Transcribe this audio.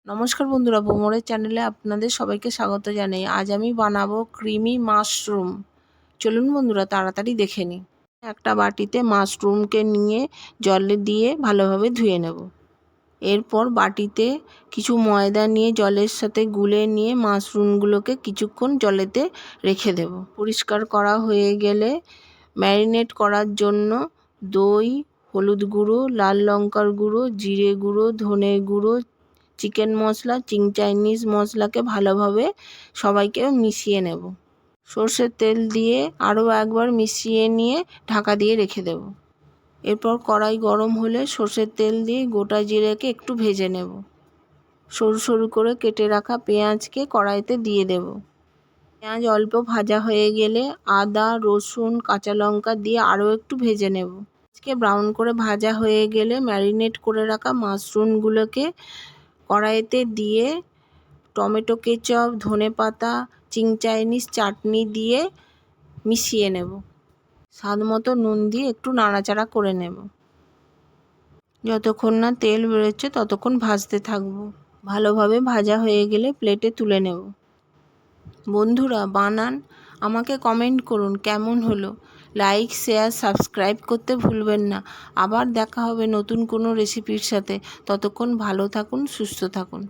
নমস্কার বন্ধুরা, ভ্রমণের চ্যানেলে আপনাদের সবাইকে স্বাগত জানাই। আজ আমি বানাবো ক্রিমি মাশরুম। চলুন বন্ধুরা তাড়াতাড়ি দেখে নিই। একটা বাটিতে মাশরুমকে নিয়ে জলে দিয়ে ভালোভাবে ধুয়ে নেব। এরপর বাটিতে কিছু ময়দা নিয়ে জলের সাথে গুলে নিয়ে মাশরুমগুলোকে কিছুক্ষণ জলেতে রেখে দেব। পরিষ্কার করা হয়ে গেলে ম্যারিনেট করার জন্য দই, হলুদ গুঁড়ো, লাল লঙ্কার গুঁড়ো, জিরে গুঁড়ো, ধনে গুঁড়ো, চিকেন মশলা, চিং চাইনিজ মশলাকে ভালোভাবে সবাইকে মিশিয়ে নেব। সর্ষের তেল দিয়ে আরও একবার মিশিয়ে নিয়ে ঢাকা দিয়ে রেখে দেব। এরপর কড়াই গরম হলে সর্ষের তেল দিয়ে গোটা জিরেকে একটু ভেজে নেব। সরু সরু করে কেটে রাখা পেঁয়াজকে কড়াইতে দিয়ে দেব। পেঁয়াজ অল্প ভাজা হয়ে গেলে আদা, রসুন, কাঁচা লঙ্কা দিয়ে আরও একটু ভেজে নেব। আজকে ব্রাউন করে ভাজা হয়ে গেলে ম্যারিনেট করে রাখা মাশরুমগুলোকে কড়াইতে দিয়ে টমেটো কেচাপ, ধনেপাতা, চিং চাইনিজ চাটনি দিয়ে মিশিয়ে নেব। স্বাদ মতো নুন দিয়ে একটু নাড়াচাড়া করে নেব। যতক্ষণ না তেল বেরোচ্ছে ততক্ষণ ভাজতে থাকবো। ভালোভাবে ভাজা হয়ে গেলে প্লেটে তুলে নেব। বন্ধুরা বানান, আমাকে কমেন্ট করুন কেমন হলো। লাইক, শেয়ার, সাবস্ক্রাইব করতে ভুলবেন না। আবার দেখা হবে নতুন কোনো রেসিপির সাথে। ততক্ষণ ভালো থাকুন, সুস্থ থাকুন।